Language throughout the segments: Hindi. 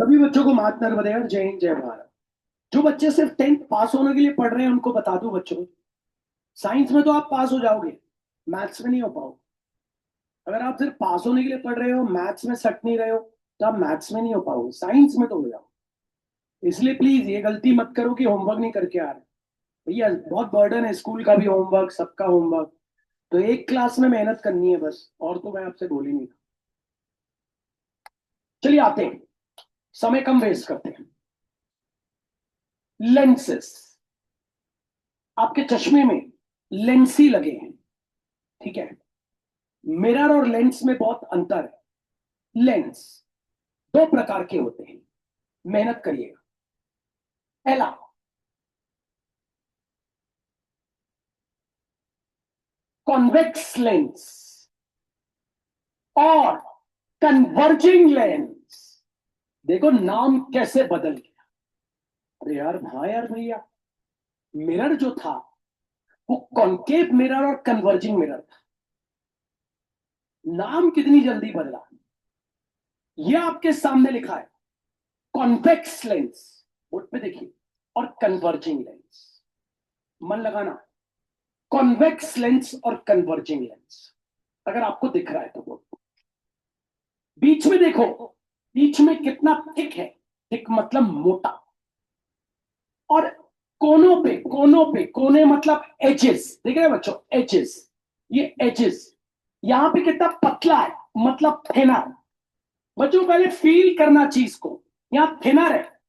सभी बच्चों को मात नर्मदेवर, जय हिंद जय भारत। जो बच्चे सिर्फ 10th पास होने के लिए पढ़ रहे हैं उनको बता दूं बच्चों को, साइंस में तो आप पास हो जाओगे, मैथ्स में नहीं हो पाओगे। अगर आप सिर्फ पास होने के लिए पढ़ रहे हो, मैथ्स में सट नहीं रहे हो, तो आप मैथ्स में नहीं हो पाओगे, साइंस में तो हो जाओ। इसलिए प्लीज ये गलती मत करो कि होमवर्क नहीं करके आ रहे। भैया बहुत बर्डन है, स्कूल का भी होमवर्क, सबका होमवर्क। तो एक क्लास में मेहनत करनी है बस, और तो मैं आपसे बोल ही नहीं रहा। चलिए आते हैं, समय कम वेस्ट करते हैं। लेंसेस, आपके चश्मे में लेंस ही लगे हैं, ठीक है। मिरर और लेंस में बहुत अंतर है। लेंस दो प्रकार के होते हैं, मेहनत करिएगा। पहला, कॉन्वेक्स लेंस और कन्वर्जिंग लेंस। देखो नाम कैसे बदल गया। अरे यार, हाँ यार भैया, मिरर जो था वो कॉन्केव मिरर और कन्वर्जिंग मिरर था। नाम कितनी जल्दी बदला। ये आपके सामने लिखा है कॉन्वेक्स लेंस, बोर्ड पे देखिए, और कन्वर्जिंग लेंस। मन लगाना, कॉन्वेक्स लेंस और कन्वर्जिंग लेंस। अगर आपको दिख रहा है तो बोर्ड, बीच में देखो, बीच में कितना थिक है। थिक मतलब मोटा। और कोने मतलब एजेस, देख रहे हैं बच्चों, एजेस, ये एजेस। यहां पे कितना पतला है, मतलब थिनर। बच्चों पहले फील करना चीज को, यहां थिनर है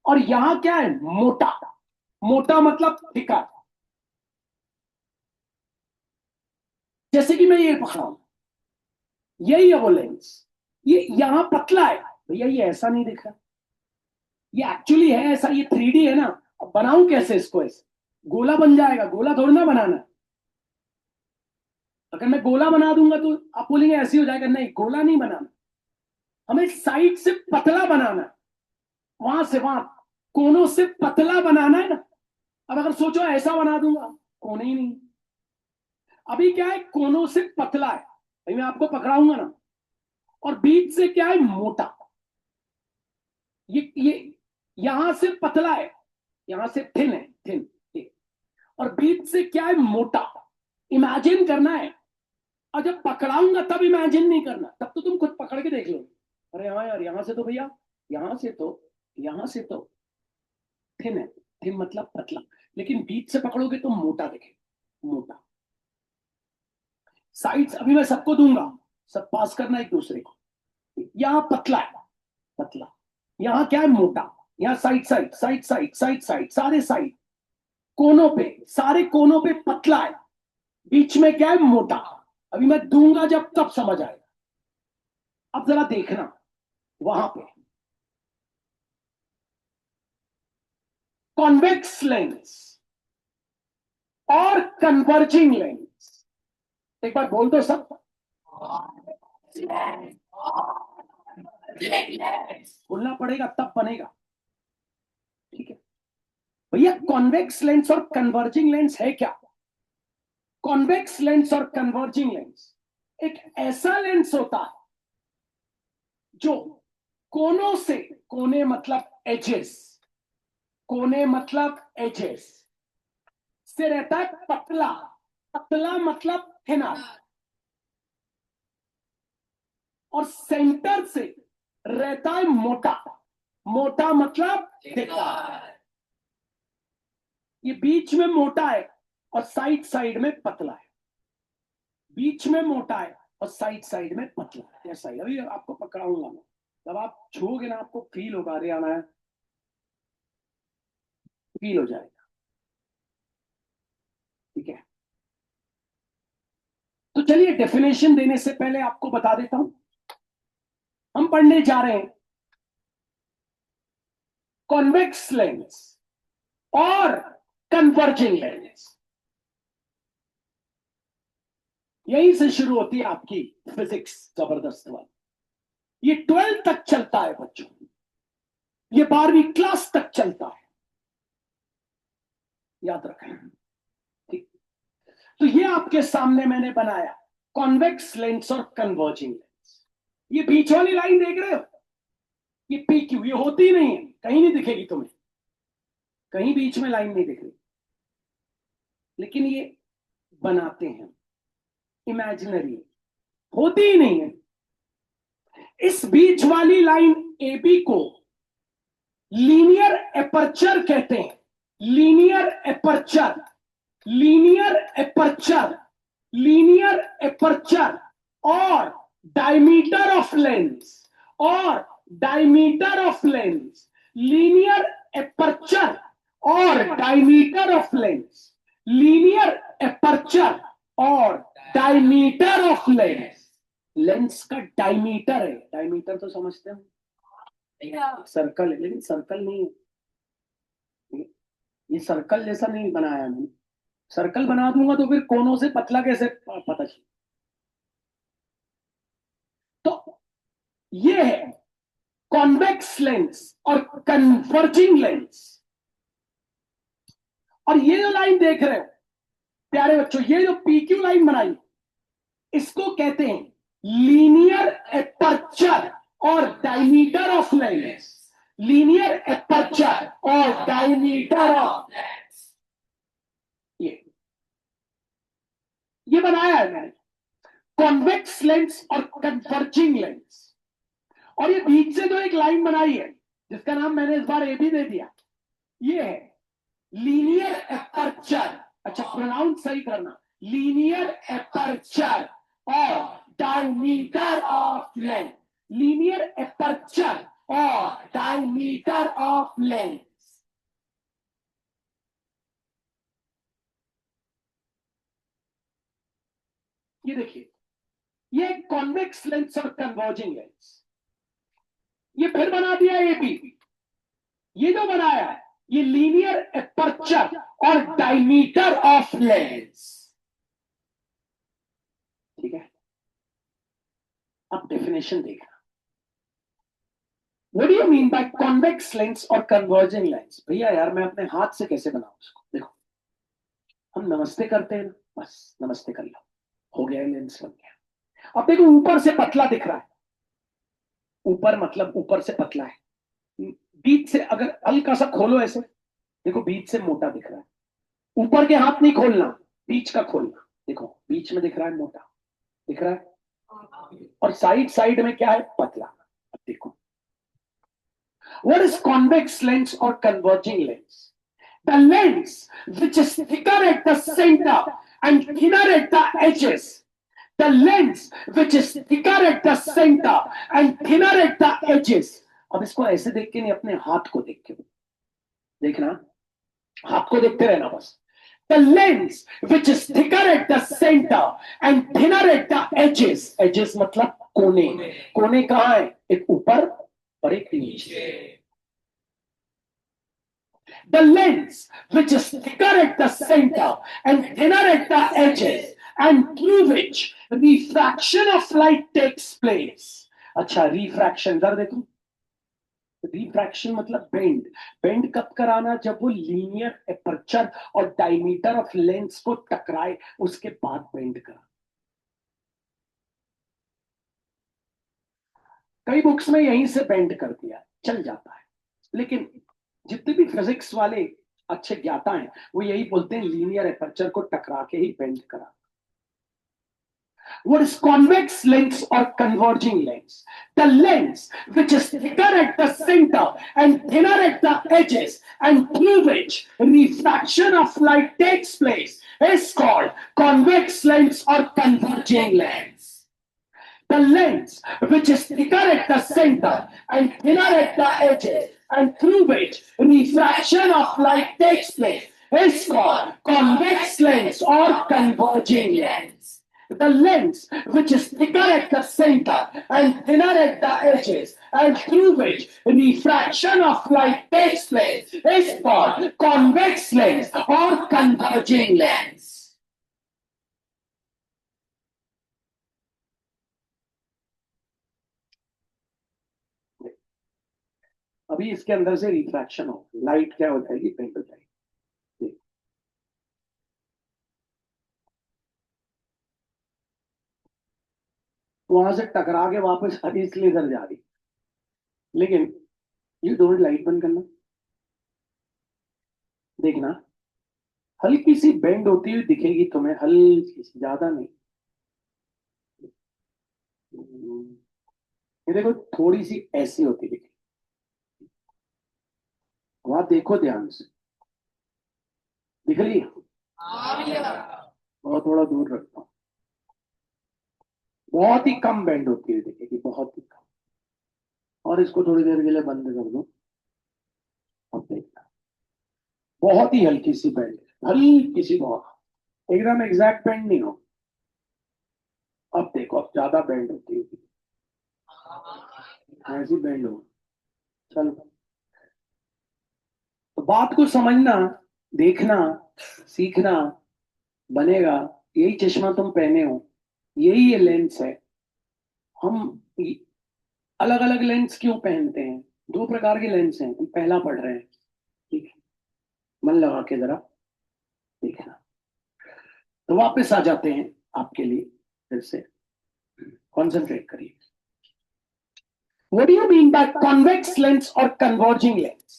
और यहां क्या है, मोटा। मोटा मतलब थिका। जैसे कि मैं ये पकड़ा हूं, यही है वो लेंस। ये यहां पतला है भैया, ये ऐसा नहीं दिख रहा। ये एक्चुअली है ऐसा, ये 3D है ना। अब बनाऊं कैसे इसको, ऐसे गोला बन जाएगा, गोला थोड़ी ना बनाना है। अगर मैं गोला बना दूंगा तो आप बोलेंगे ऐसे हो जाएगा, नहीं गोला नहीं बनाना, हमें साइड से पतला बनाना है। वहां से वहां कोनों से पतला बनाना है ना। अब अगर सोचो ऐसा बना दूंगा, कोने ही नहीं। अभी क्या है, कोनों से पतला है, अभी मैं आपको पकड़ाऊंगा ना, और बीच से क्या है, मोटा। ये यहां से पतला है, यहां से थिन है, थिन। और बीच से क्या है, मोटा। इमेजिन करना है, और जब पकड़ाऊंगा तब इमेजिन नहीं करना, तब तो तुम खुद पकड़ के देख लो। अरे हाँ यार, यहां से तो भैया, यहां से तो, यहां से तो थिन है। थिन मतलब पतला, लेकिन बीच से पकड़ोगे तो मोटा दिखे, मोटा। साइड्स अभी मैं सबको दूंगा, सब पास करना एक दूसरे को। यहां पतला है, पतला। यहां क्या है, मोटा। यहां side side side side side side, सारे साइड, कोनों पे, सारे कोनों पे पतला है। बीच में क्या है, मोटा। अभी मैं दूंगा जब तब समझ आएगा। अब जरा देखना वहां पे, कॉन्वेक्स लेंस और कन्वर्जिंग लेंस। एक बार बोल दो सब, बोलना पड़ेगा तब बनेगा, ठीक है। भैया कॉन्वेक्स लेंस और कन्वर्जिंग लेंस है क्या। कॉन्वेक्स लेंस और कन्वर्जिंग लेंस एक ऐसा लेंस होता है जो कोनों से, कोने मतलब एजेस, कोने मतलब एजेस से रहता है पतला। पतला मतलब थिनर। और सेंटर से रहता है मोटा। मोटा मतलब थिका। ये बीच में मोटा है और साइड साइड में पतला है। बीच में मोटा है और साइड साइड में पतला है, ऐसा ही। अभी आपको पकड़ाऊंगा मैं, जब आप छूओगे ना आपको फील होगा, अरे आना है, फील हो जाएगा, ठीक है। तो चलिए डेफिनेशन देने से पहले आपको बता देता हूं, हम पढ़ने जा रहे हैं कॉन्वेक्स लेंस और कन्वर्जिंग लेंस। यहीं से शुरू होती है आपकी फिजिक्स, जबरदस्त वाली। ये 12th तक चलता है बच्चों, ये 12वीं क्लास तक चलता है, याद रखें, ठीक। तो ये आपके सामने मैंने बनाया कॉन्वेक्स लेंस और कन्वर्जिंग लेंस। ये बीच वाली लाइन देख रहे हो, ये पी क्यू, ये होती नहीं है, कहीं नहीं दिखेगी तुम्हें, कहीं बीच में लाइन नहीं दिख रही, लेकिन ये बनाते हैं, इमेजिनरी, होती ही नहीं है। इस बीच वाली लाइन ए बी को लीनियर एपर्चर कहते हैं, linear aperture, linear aperture, linear aperture, और डायमीटर ऑफ लेंस, और diameter of lens, linear aperture और diameter of lens, linear aperture और डायमीटर ऑफ लेंस। लेंस का डायमीटर है, डायमीटर तो समझते हो, सर्कल है, लेकिन सर्कल नहीं है, ये सर्कल जैसा नहीं बनाया मैंने, सर्कल बना दूंगा तो फिर कोनों से पतला कैसे पता चले। तो ये है कॉन्वेक्स लेंस और कन्वर्जिंग लेंस। और ये जो लाइन देख रहे हो प्यारे बच्चों, ये जो पीक्यू लाइन बनाई, इसको कहते हैं लीनियर एपर्चर और diameter of lens, linear aperture और डायमीटर ऑफ लेंस। ये बनाया है मैंने, कॉन्वेक्स लेंस और कन्वर्जिंग लेंस। और ये बीच से जो एक लाइन बनाई है, जिसका नाम मैंने इस बार ए भी दे दिया, ये है लीनियर एपर्चर, अच्छा प्रोनाउंस सही करना, लीनियर एपर्चर और diameter of lens, linear aperture और डायमीटर ऑफ लेंस। ये देखिए, ये कॉन्वेक्स लेंस और कन्वर्जिंग लेंस, ये फिर बना दिया ए बी। ये जो बनाया है ये लीनियर एपर्चर और डायमीटर ऑफ लेंस, ठीक है। अब डेफिनेशन देखना, what do you mean by convex lens और कन्वर्जिंग लेंस। भैया यार मैं अपने हाथ से कैसे बनाऊं इसको, देखो हम नमस्ते करते हैं ना, बस नमस्ते कर लो, हो गया, लेंस बन गया। अब देखो ऊपर से पतला दिख रहा है, ऊपर मतलब ऊपर से पतला है, बीच से अगर हल्का सा खोलो ऐसे, देखो बीच से मोटा दिख रहा है। ऊपर के हाथ नहीं खोलना, बीच का खोलना, देखो बीच में दिख रहा है मोटा, दिख रहा है, और साइड साइड में क्या है, पतला। अब देखो, what is convex lens or converging lens? The lens which is thicker at the center and thinner at the edges, the lens which is thicker at the center and thinner at the edges। अब इसको ऐसे देख के नहीं, अपने हाथ को देख के देखना, हाथ को देखते रहना बस। The lens which is thicker at the center and thinner at the edges, edges मतलब कोने, कोने कहाँ है, एक ऊपर और एक नीचे। The lens which is thicker at the center and thinner at the edges and through which refraction of light takes place। अच्छा, refraction जरा देखो, रिफ्रैक्शन मतलब बेंड, बेंड कब कराना, जब वो लीनियर एपर्चर और डायमीटर ऑफ लेंस को टकराए उसके बाद बेंड करा। कई बुक्स में यहीं से बेंड कर दिया, चल जाता है, लेकिन जितने भी फिजिक्स वाले अच्छे ज्ञाता हैं वो यही बोलते हैं लीनियर एपर्चर को टकरा के ही बेंड करा। What is convex lens or converging lens? The lens which is thicker at the center and thinner at the edges and through which refraction of light takes place is called convex lens or converging lens। The lens which is thicker at the center and thinner at the edges and through which refraction of light takes place is called convex lens or converging lens। The lens which is thicker at the center and thinner at the edges and through which refraction of light takes place is called convex lens or converging lens। अभी इसके अंदर से रिफ्रैक्शन हो, लाइट क्या हो जाएगी, बेंड हो जाएगी। वहां से टकरा के वापस आ रही, इसलिए इधर जा रही। लेकिन ये डोर लाइट बंद करना, देखना हल्की सी बेंड होती हुई दिखेगी तुम्हें, हल्की सी, ज्यादा नहीं। ये देखो थोड़ी सी ऐसी होती दिखेगी, वहां देखो ध्यान से, दिख रही है? बहुत थोड़ा दूर रखता हूँ, बहुत ही कम बेंड होती हुई दिखेगी, बहुत ही कम। और इसको थोड़ी देर के लिए बंद कर दो। अब देखना बहुत ही हल्की सी बेंड, हल्की सी, बहुत एकदम एग्जैक्ट बेंड नहीं हो। अब देखो, अब ज्यादा बेंड होती है, ऐसी बेंड हो। चलो, तो बात को समझना, देखना, सीखना, बनेगा। यही चश्मा तुम पहने हो, यही ये लेंस है। हम अलग अलग लेंस क्यों पहनते हैं? दो प्रकार के लेंस हैं, हम पहला पढ़ रहे हैं, ठीक है? मन लगा के जरा देखना। तो वापस आ जाते हैं आपके लिए, फिर से कॉन्सेंट्रेट करिए। What do you mean by convex lens or converging lens?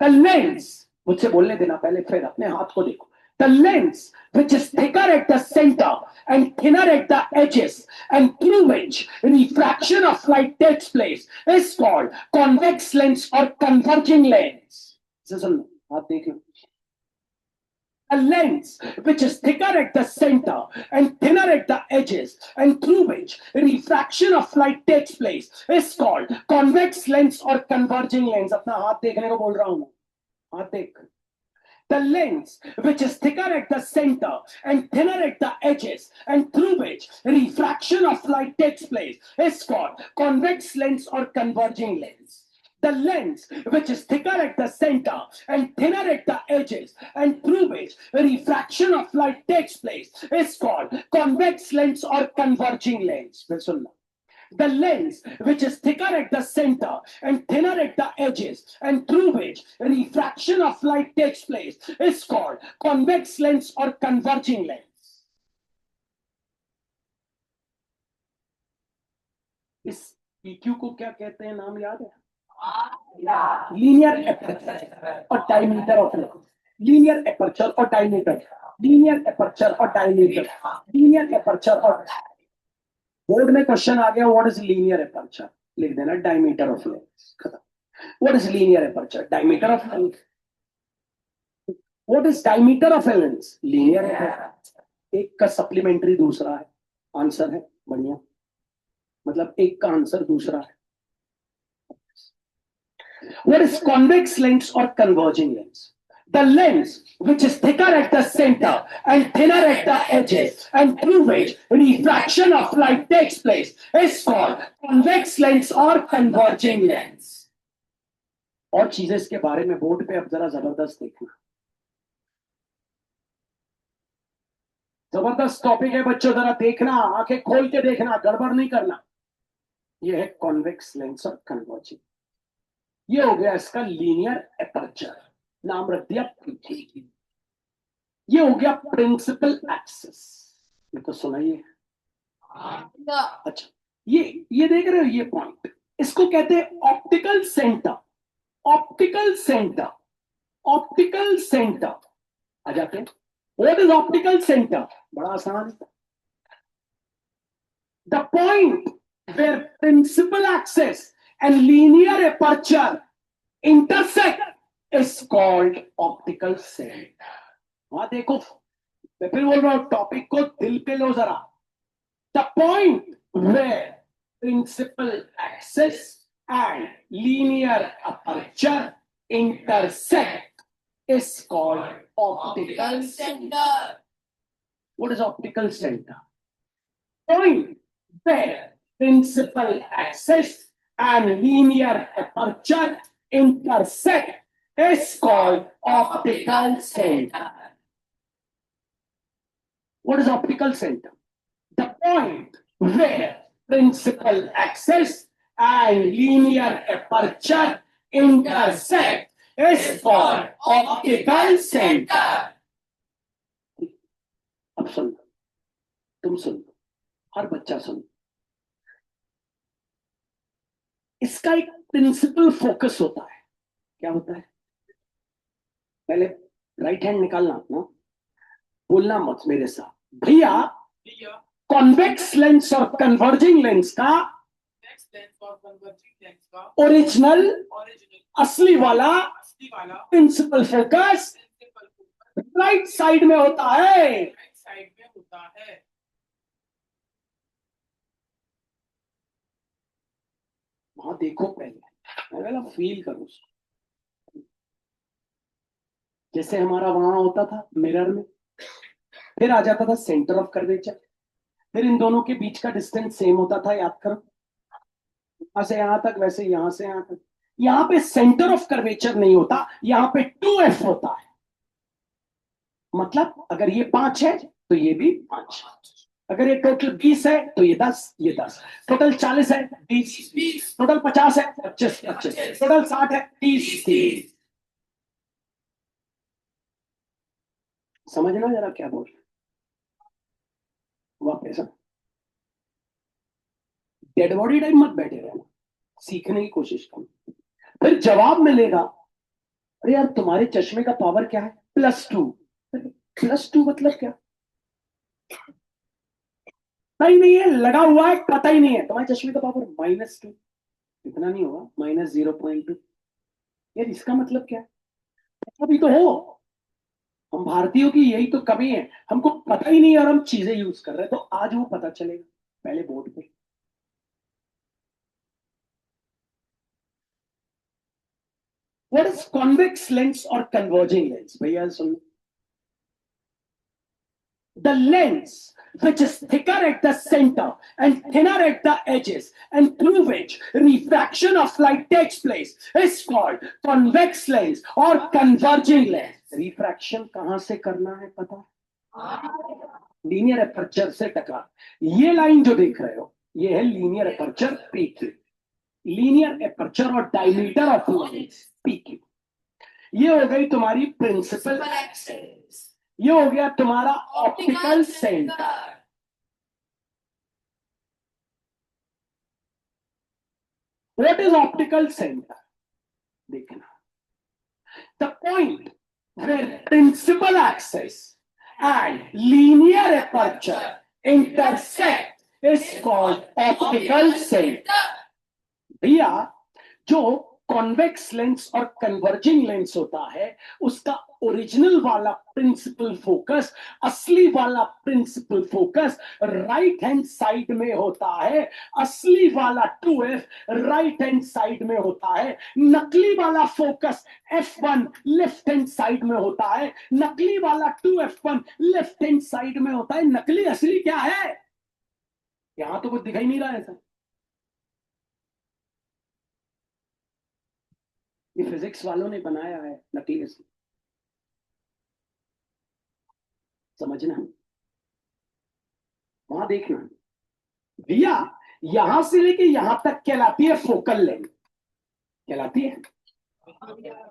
The lens, मुझसे बोलने देना पहले, फिर अपने हाथ को देखो। The lens which is thicker at the center and thinner at the edges and through which refraction of light takes place is called convex lens or converging lens. इसे सुन लो, हाथ देख लो। A lens which is thicker at the center and thinner at the edges and through which refraction of light takes place is called convex lens or converging lens. अपना हाथ देखने को बोल रहा हूं मैं, हाथ देख। The lens which is thicker at the center and thinner at the edges and through which refraction of light takes place is called convex lens or converging lens. The lens which is thicker at the center and thinner at the edges and through which refraction of light takes place is called convex lens or converging lens. फिर सुनना। The lens which is thicker at the center and thinner at the edges and through which refraction of light takes place is called convex lens or converging lens. इस PQ को क्या कहते हैं, नाम याद है? लीनियर एपर्चर और diameter of lens. Linear aperture और डायमीटर, लीनियर एपर्चर और डायमीटर, लीनियर एपर्चर और, बोर्ड में क्वेश्चन आ गया व्हाट इज लीनियर एपर्चर, लिख देना डायमीटर ऑफ लेंस, खत्म। What is linear aperture? Diameter of lens. What is diameter of lens? Linear aperture. एक का सप्लीमेंट्री दूसरा है, आंसर है बढ़िया, मतलब एक का आंसर दूसरा है। What is convex lens or converging lens? The lens which is thicker at the center and thinner at the edges and through which refraction of light takes place is called convex lens or converging lens. और चीजें इसके बारे में बोर्ड पे अब जरा जबरदस्त देखना, जबरदस्त टॉपिक है बच्चों, जरा देखना, आंखें खोल के देखना, गड़बड़ नहीं करना। ये है कॉन्वेक्स लेंस और कन्वर्जिंग। ये हो गया इसका लीनियर एपर्चर, नाम रख दिया पीटी। ये हो गया प्रिंसिपल एक्सिस, ये तो सुनाइए। अच्छा, ये देख रहे हो, ये पॉइंट, इसको कहते हैं optical centre. Optical centre, optical centre आ जाते हैं। What is optical centre? बड़ा आसान, the point where principal axis and linear aperture intersect is called optical center. वहां देखो, मैं फिर बोल रहा हूं, टॉपिक को दिल पे लो जरा। The point where principal axis and linear aperture intersect is called optical center. What is optical center? Point where principal axis and linear aperture intersect is called optical center. What is optical center? The point where principal axis and linear aperture intersect is called optical center. अब सुन, तुम सुन, हर बच्चा सुन, इसका एक प्रिंसिपल फोकस होता है। क्या होता है? पहले राइट हैंड निकालना अपना, बोलना मत मेरे साथ भैया। कॉन्वेक्स लेंस और कन्वर्जिंग लेंस का ओरिजिनल, असली वाला प्रिंसिपल फोकस राइट साइड में होता है। वहां देखो, पहले फील करो उसको। जैसे हमारा वहां होता था मिरर में, फिर आ जाता था सेंटर ऑफ कर्वेचर, फिर इन दोनों के बीच का डिस्टेंस सेम होता था, याद करो। यहां से यहां तक, वैसे यहां से यहां तक। यहां पे सेंटर ऑफ कर्वेचर नहीं होता, यहां पे 2f होता है। मतलब अगर ये 5 है तो ये भी 5। अगर ये टोटल 20 है तो ये 10, ये 10। टोटल 40 है 20, टोटल 50 है 25, टोटल 60 है 30। समझना जरा क्या बोल रहे वापस। डेड बॉडी टाइप मत बैठे रहना, सीखने की कोशिश करो। फिर जवाब मिलेगा, अरे यार तुम्हारे चश्मे का पावर क्या है? +2। +2 मतलब क्या? पता ही नहीं है, लगा हुआ है, पता ही नहीं है। तुम्हारे चश्मे का पावर -2, इतना नहीं होगा, -0.2। यार इसका मतलब क्या है? अभी तो हो। हम भारतीयों की यही तो कमी है, हमको पता ही नहीं और हम चीजें यूज कर रहे हैं। तो आज वो पता चलेगा पहले बोर्ड पे। व्हाट इज कॉन्वेक्स लेंस और कन्वर्जिंग लेंस? भैया सुन, the lens which is thicker at the center and thinner at the edges and through which refraction of light takes place is called convex lens or converging lens. Refraction कहां से करना है पता है? लीनियर एपर्चर से टकरा। ये लाइन जो देख रहे हो, ये है linear aperture P Q. Linear aperture और diameter of lens P Q. ये हो गई तुम्हारी प्रिंसिपल एक्सिस, ये हो गया तुम्हारा optical centre. What is optical centre? देखना, the point where principal axis and linear aperture intersect is called optical centre. भैया जो कॉन्वेक्स लेंस और कन्वर्जिंग लेंस होता है, उसका ओरिजिनल वाला प्रिंसिपल फोकस, असली वाला principal focus right hand side में होता है। असली वाला 2f राइट हैंड साइड में होता है। नकली वाला focus f1 left hand side में होता है। नकली वाला 2f1 लेफ्ट हैंड साइड में होता है। नकली असली क्या है? यहां तो कुछ दिखाई नहीं रहा है सर। ये फिजिक्स वालों ने बनाया है नकली असली। समझना, वहां देखना भैया, यहां से लेके यहां तक कहलाती है फोकल लेंथ। कहलाती है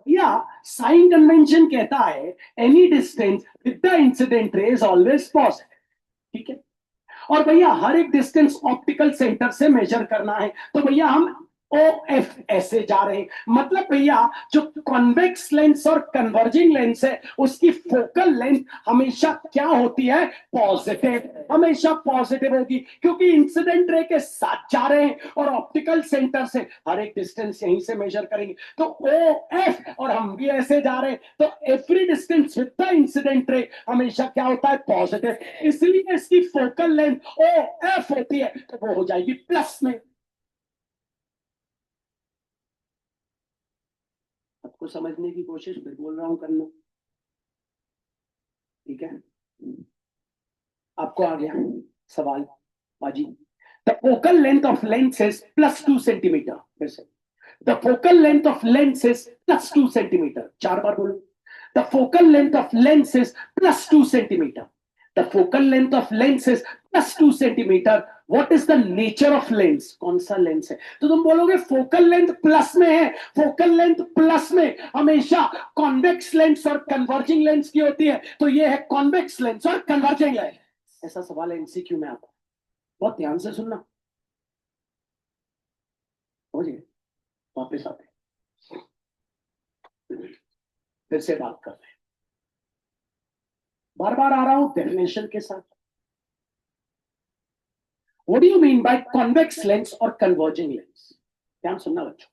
या साइन कन्वेंशन कहता है any distance with the incident ray is always positive. ठीक है। और भैया हर एक डिस्टेंस ऑप्टिकल सेंटर से मेजर करना है, तो भैया हम ओ एफ ऐसे जा रहे हैं। मतलब भैया जो कॉन्वेक्स लेंस और कन्वर्जिंग लेंस है, उसकी फोकल लेंथ हमेशा क्या होती है? पॉजिटिव। हमेशा पॉजिटिव होगी, क्योंकि इंसिडेंट रे के साथ जा रहे हैं और ऑप्टिकल सेंटर से हर एक डिस्टेंस यहीं से मेजर करेंगे। तो ओ एफ, और हम भी ऐसे जा रहे हैं, तो every distance with the incident ray हमेशा क्या होता है? पॉजिटिव। इसलिए इसकी फोकल लेंथ ओ एफ होती है, तो वो हो जाएगी प्लस में। आपको समझने की कोशिश फिर बोल रहा हूं करना, ठीक है? आपको आ गया सवाल बाजी? The focal length of lens is +2 centimetre. फिर से, the focal length of lens is +2 centimetre. 4 बार बोलो, the focal length of lens is +2 centimetre. The focal length of lens is +2 centimetre. What is the nature of lens? कौन सा लेंस है? तो तुम बोलोगे फोकल लेंथ प्लस में है। फोकल लेंथ प्लस में हमेशा कॉन्वेक्स लेंस और कन्वर्जिंग लेंस की होती है, तो ये है कॉन्वेक्स लेंस और कन्वर्जिंग लेंस। ऐसा सवाल एमसीक्यू में आता है, बहुत ध्यान से सुनना। समझिए, वापस आते फिर से बात कर रहे हैं, बार बार आ रहा हूं डेफिनेशन के साथ। What do you mean by convex lens और कन्वर्जिंग लेंस? ध्यान सुनना बच्चों।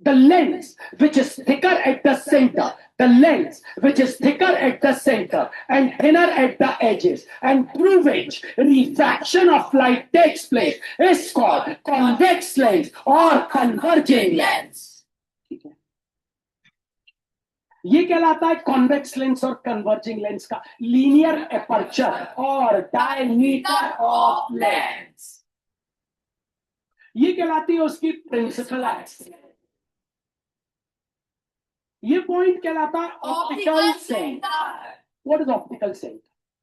The lens which is thicker at the center, the lens which is thicker at the center and thinner at the edges, and through which refraction of light takes place, is called convex lens or converging lens. ठीक है, ये कहलाता है कॉन्वेक्स लेंस और कन्वर्जिंग लेंस का लीनियर एपर्चर और डायमीटर ऑफ लेंस। ये कहलाती है उसकी प्रिंसिपल एक्सिस। ये पॉइंट कहलाता है optical centre. What is optical centre?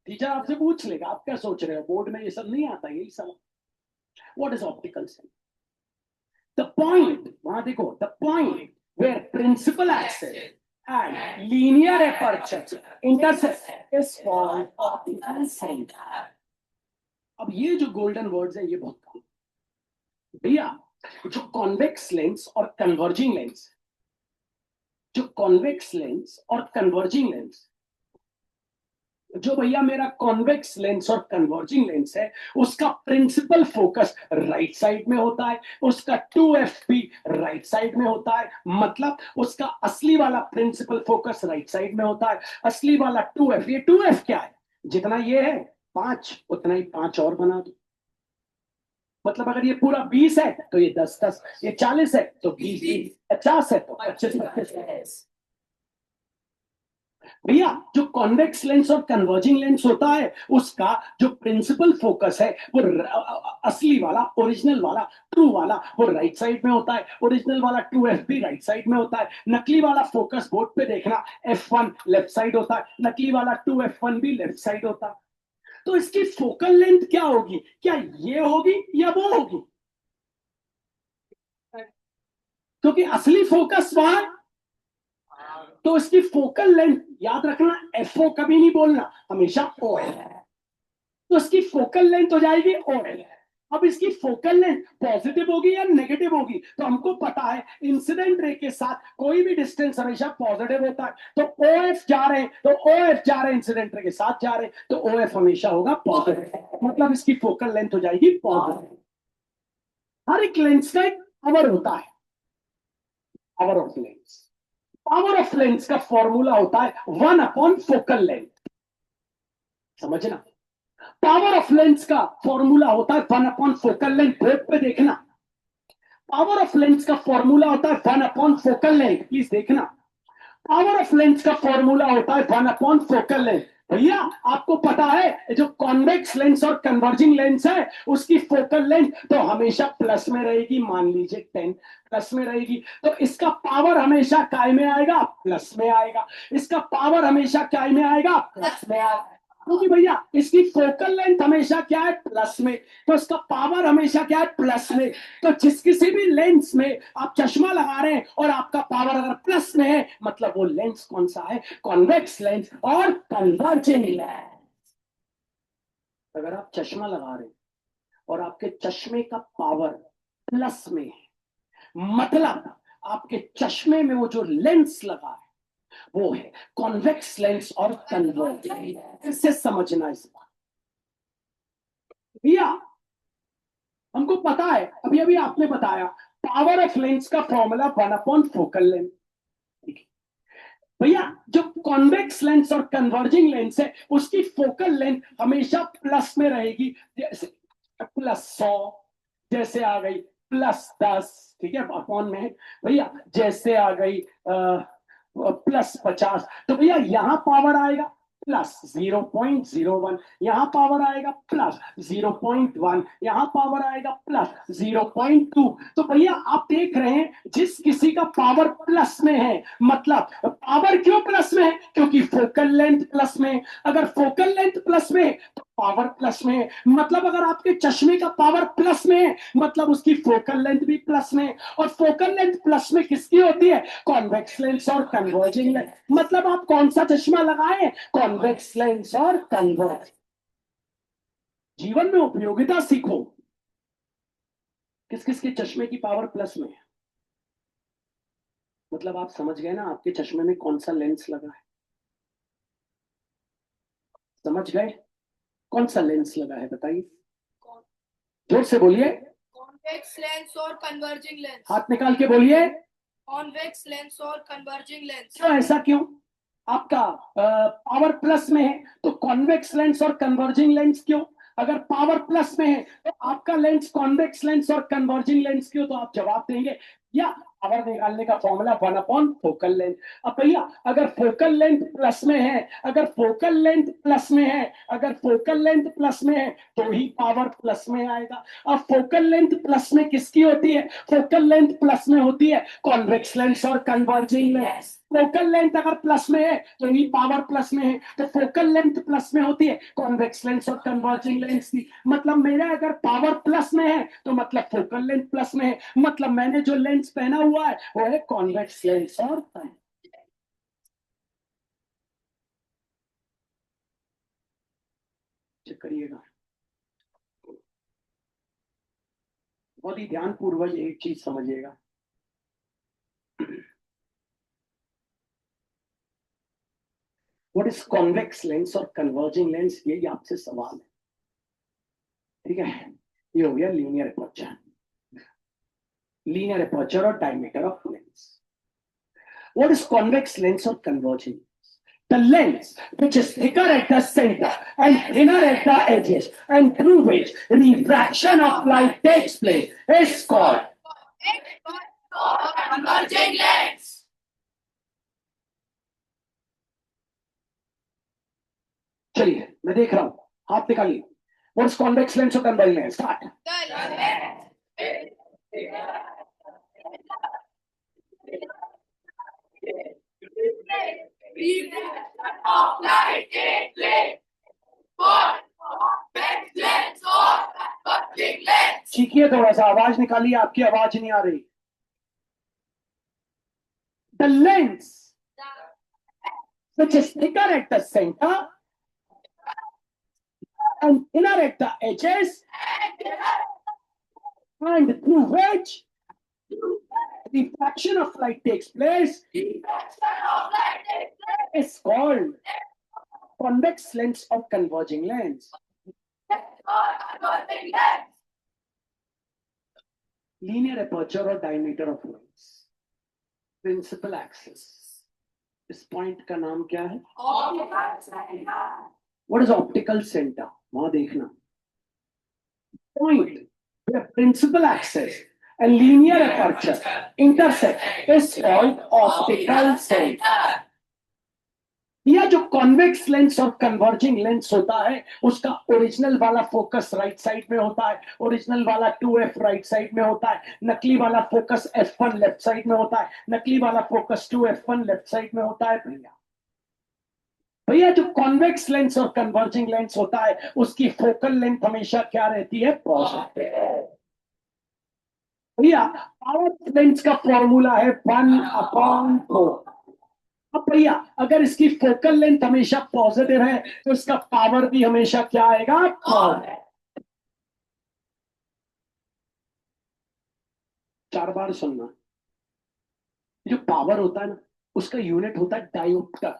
Teacher आपसे पूछ लेगा, आप क्या सोच रहे हो, बोर्ड में ये सब नहीं आता, यही सब। What is optical centre? The point, वहां देखो, the point where principal axis and linear aperture intersect is called optical center. अब ये जो गोल्डन वर्ड्स है ये बहुत कम भैया। जो कॉन्वेक्स लेंस और कन्वर्जिंग लेंस, जो कॉन्वेक्स लेंस और कन्वर्जिंग लेंस, जो भैया मेरा कॉन्वेक्स लेंस और कन्वर्जिंग लेंस है, उसका प्रिंसिपल फोकस राइट साइड में होता है, उसका 2f भी राइट साइड में होता है। मतलब उसका असली वाला प्रिंसिपल फोकस राइट साइड में होता है, असली वाला 2f। ये 2f क्या है? जितना ये है 5, उतना ही 5 और बना दो। मतलब अगर ये पूरा 20 है तो ये 10-10, ये 40 है तो 20-20, 50 है तो 25-25। भैया जो कॉन्वेक्स लेंस और कन्वर्जिंग लेंस होता है, उसका जो प्रिंसिपल फोकस है वो असली वाला, ओरिजिनल वाला, ट्रू वाला वो राइट साइड में होता है। ओरिजिनल वाला 2f भी राइट साइड में होता है। नकली वाला फोकस बोर्ड पे देखना, f1 लेफ्ट साइड होता है, नकली वाला 2f1 भी लेफ्ट साइड होता है। तो इसकी फोकल लेंथ क्या होगी? क्या ये होगी या वो होगी? क्योंकि असली फोकस वहां, तो इसकी फोकल लेंथ याद रखना, एफओ कभी नहीं बोलना, हमेशा ओ है। तो इसकी फोकल लेंथ हो जाएगी ओ है। अब इसकी फोकल लेंथ पॉजिटिव होगी या नेगेटिव होगी? तो हमको पता है इंसिडेंट रे के साथ कोई भी डिस्टेंस हमेशा पॉजिटिव होता है। तो OF जा रहे हैं, तो OF जा रहे हैं, इंसिडेंट रे के साथ जा रहे हैं, तो OF हमेशा होगा पॉजिटिव। मतलब इसकी फोकल लेंथ हो जाएगी पॉजिटिव। हर एक लेंस का एक पावर होता है, power of lens. Power of lens का फॉर्मूला होता है 1 फोकल लेंथ। समझना, पावर ऑफ लेंस का फॉर्मूला होता है 1 फोकल लेंथ। बोर्ड पे देखना, पावर ऑफ लेंस का फॉर्मूला होता है 1 फोकल लेंथ। प्लीज देखना, पावर ऑफ लेंस का फॉर्मूला होता है 1 फोकल लेंथ। भैया आपको पता है जो कॉन्वेक्स लेंस और कन्वर्जिंग लेंस है, उसकी फोकल लेंथ तो हमेशा प्लस में रहेगी। मान लीजिए 10 प्लस में रहेगी, तो इसका पावर हमेशा काय में आएगा? प्लस में आएगा। इसका पावर हमेशा काय में आएगा? प्लस में आएगा। क्योंकि भैया इसकी फोकल लेंथ हमेशा क्या है? प्लस में, तो इसका पावर हमेशा क्या है? प्लस में। तो जिस किसी भी लेंस में आप चश्मा लगा रहे हैं और आपका पावर अगर प्लस में है, मतलब वो लेंस कौन सा है? कॉन्वेक्स लेंस और कन्वर्जिंग लेंस। अगर आप चश्मा लगा रहे हैं और आपके चश्मे का पावर प्लस में है, मतलब आपके चश्मे में वो जो लेंस लगा है वो है कॉन्वेक्स लेंस और कन्वर्जिंग। इससे समझना इस बात। भैया हमको पता है, अभी अभी आपने बताया पावर ऑफ लेंस का फॉर्मूला 1 फोकल लेंथ। भैया जो कॉन्वेक्स लेंस और कन्वर्जिंग लेंस है, उसकी फोकल लेंथ हमेशा प्लस में रहेगी। जैसे +100, जैसे आ गई +10, ठीक है, अपॉन में। भैया जैसे आ गई +50, तो भैया यहां पावर आएगा +0.01, यहां पावर आएगा +0.1, यहां पावर आएगा +0.2। तो भैया आप देख रहे हैं जिस किसी का पावर प्लस में है, मतलब पावर क्यों प्लस में है? क्योंकि फोकल लेंथ प्लस में। अगर फोकल लेंथ प्लस में तो पावर प्लस में, मतलब अगर आपके चश्मे का पावर प्लस में, मतलब उसकी फोकल लेंथ भी प्लस में। और फोकल लेंथ प्लस में किसकी होती है? कॉन्वेक्स लेंस और कन्वर्जिंग लेंस। मतलब आप कौन सा चश्मा लगाए? कॉन्वेक्स लेंस और कन्वर्ज। जीवन में उपयोगिता सीखो, किस किस के चश्मे की पावर प्लस में है। मतलब आप समझ गए ना आपके चश्मे में कौन सा लेंस लगा है? समझ गए? कौन सा लेंस लगा है बताइए, जोर से बोलिए। कॉन्वेक्स लेंस और कन्वर्जिंग लेंस। हाथ निकाल के बोलिए। कॉन्वेक्स लेंस और कन्वर्जिंग लेंस। क्यों, ऐसा क्यों? आपका पावर प्लस में है तो कॉन्वेक्स लेंस और कन्वर्जिंग लेंस क्यों? अगर पावर प्लस में है तो आपका लेंस कॉन्वेक्स लेंस और कन्वर्जिंग लेंस क्यों? तो आप जवाब देंगे या पावर निकालने का फॉर्मूला 1 अपॉन फोकल लेंथ। अब भैया अगर फोकल लेंथ प्लस में है, अगर फोकल लेंथ प्लस में है, अगर फोकल लेंथ प्लस में है तो ही पावर प्लस में आएगा। अब फोकल लेंथ प्लस में किसकी होती है? फोकल लेंथ प्लस में होती है कॉन्वेक्स लेंस और कन्वर्जिंग लेंस। फोकल लेंथ अगर प्लस में है तो ही पावर प्लस में है, तो फोकल लेंथ प्लस में होती है कॉन्वेक्स लेंस और कन्वर्जिंग लेंस की। मतलब मेरा अगर पावर प्लस में है तो मतलब फोकल लेंथ प्लस में है, मतलब मैंने जो लेंस पहना हुआ है वो है कॉन्वेक्स लेंस और चेक करिएगा। बहुत ही ध्यानपूर्वक एक चीज समझिएगा। व्हाट इज कॉन्वेक्स लेंस और कन्वर्जिंग लेंस, ये आपसे सवाल है, ठीक है? ये हो गया लीनियर अपर्चर, लीनियर अपर्चर और diameter of lens. What is convex lens और converging? The lens which is thicker at the center and thinner at the edges and through which refraction of light takes place is called converging lens. चलिए मैं देख रहा हूं, हाथ निकालिए। What is convex lens or convex lens? Start. चीखिए थोड़ा सा, आवाज निकालिए, आपकी आवाज नहीं आ रही। The lens which is thicker at the center and thinner at the edges and through which refraction of light takes place is called convex lens or converging lens. Linear aperture or diameter of lens. Principal axis. इस पॉइंट का नाम क्या है? What is optical center? वहां देखना। Point where principal axis and linear aperture intersect is called optical center. यह जो कॉन्वेक्स लेंस और कन्वर्जिंग लेंस होता है उसका ओरिजिनल वाला फोकस राइट साइड में होता है, ओरिजिनल वाला 2f राइट साइड में होता है, नकली वाला फोकस f1 लेफ्ट साइड में होता है, नकली वाला फोकस 2f1 लेफ्ट साइड में होता है। भैया भैया जो कॉन्वेक्स लेंस और कन्वर्जिंग लेंस होता है उसकी फोकल लेंथ हमेशा क्या रहती है? पॉजिटिव। भैया पावर लेंस का फॉर्मूला है 1/4। अब भैया अगर इसकी फोकल लेंथ हमेशा पॉजिटिव है तो इसका पावर भी हमेशा क्या आएगा? पॉजिटिव। 4 बार सुनना। जो पावर होता है ना उसका यूनिट होता है डायोप्टर।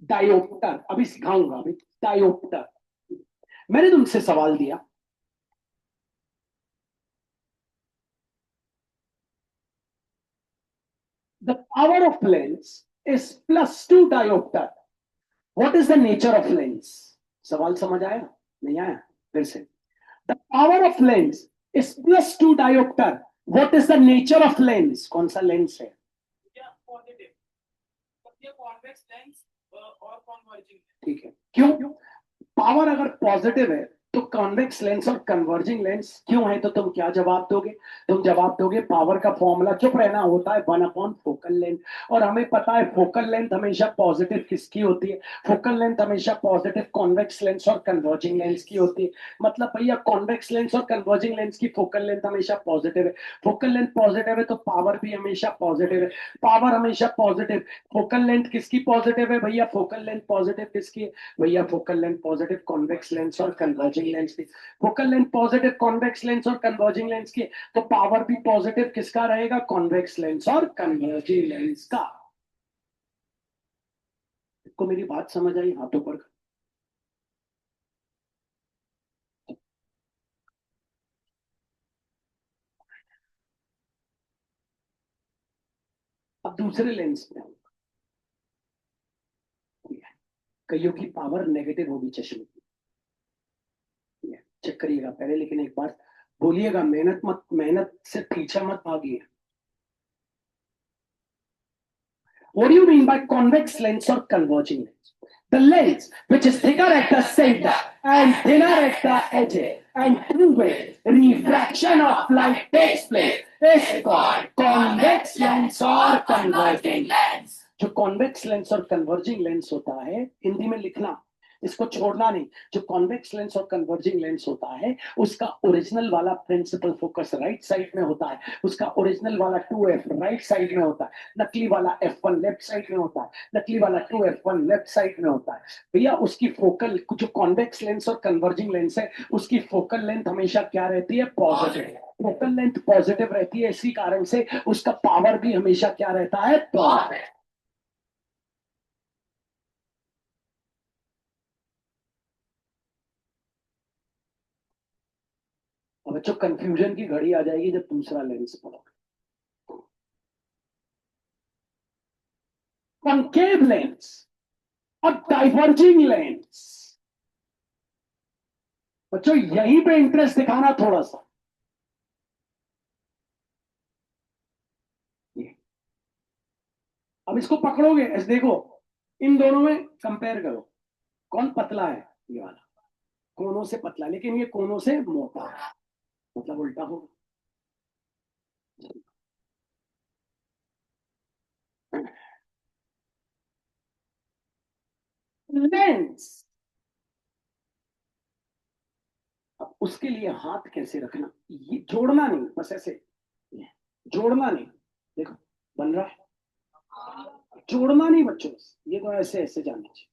डायोप्टर अभी सिखाऊंगा, अभी डायोप्टर। मैंने तुमसे सवाल दिया, the power of lens is +2 dioptre, what is the nature of lens? सवाल समझ आया नहीं आया? फिर से। The power of lens is +2 dioptre, what is the nature of lens? कौन सा लेंस है? ठीक है, क्यों? पावर अगर पॉजिटिव है तो कॉन्वेक्स लेंस और कन्वर्जिंग लेंस क्यों है? तो तुम क्या जवाब दोगे? तुम जवाब दोगे पावर का फॉर्मूला, चुप रहना, होता है 1/फोकल लेंथ। और हमें पता है फोकल लेंथ हमेशा पॉजिटिव किसकी होती है? फोकल लेंथ हमेशा पॉजिटिव कॉन्वेक्स लेंस और कन्वर्जिंग लेंस की होती है। मतलब भैया कॉन्वेक्स लेंस और कन्वर्जिंग लेंस की फोकल लेंथ हमेशा पॉजिटिव है। फोकल लेंथ पॉजिटिव है तो पावर भी हमेशा पॉजिटिव है। पावर हमेशा पॉजिटिव, फोकल लेंथ किसकी पॉजिटिव है भैया? फोकल लेंथ पॉजिटिव किसकी है भैया? Focal length positive convex lens और कन्वर्जिंग कन्वर्जिंग लेंस की। Focal length positive convex lens और कन्वर्जिंग लेंस की, तो पावर भी पॉजिटिव किसका रहेगा? कॉन्वेक्स लेंस और कन्वर्जिंग लेंस का। को मेरी बात समझ आई? हाथों पर। अब दूसरे लेंस पे आऊंगा। कईयों की पावर नेगेटिव होगी चश्मे की, चेक करिएगा पहले, लेकिन एक बार बोलिएगा, मेहनत से पीछे मत भागिए। What do you mean by convex lens or converging lens? The lens which is thicker at the center and thinner at the edge and through which refraction of light takes place is called convex lens or converging lens. जो कॉन्वेक्स लेंस और कन्वर्जिंग लेंस होता है, हिंदी में लिखना, इसको छोड़ना नहीं। जो कॉन्वेक्स लेंस और कन्वर्जिंग लेंस होता है, उसका ओरिजिनल वाला प्रिंसिपल फोकस राइट साइड में होता है, उसका ओरिजिनल वाला 2f राइट साइड में होता है, नकली वाला f1 लेफ्ट साइड में होता है, नकली वाला 2f1 लेफ्ट साइड में होता है। भैया उसकी फोकल, जो कॉन्वेक्स लेंस और कन्वर्जिंग लेंस है, उसकी फोकल लेंथ हमेशा क्या रहती है? पॉजिटिव। फोकल लेंथ पॉजिटिव रहती है, इसी कारण से उसका पावर भी हमेशा क्या रहता है? पॉजिटिव। और बच्चों कंफ्यूजन की घड़ी आ जाएगी जब दूसरा लेंस पढ़ोगे। कॉन्केव लेंस और डाइवर्जिंग लेंस। बच्चों यहीं पे इंटरेस्ट दिखाना थोड़ा सा। अब इसको पकड़ोगे, ऐसे देखो, इन दोनों में कंपेयर करो, कौन पतला है? ये वाला कोनों से पतला, लेकिन ये कोनों से मोटा है, मतलब उल्टा होगा। लेंस, अब उसके लिए हाथ कैसे रखना? ये जोड़ना नहीं, बस ऐसे जोड़ना नहीं। देखो बन रहा है, जोड़ना नहीं बच्चों, ये तो ऐसे ऐसे जाना चाहिए।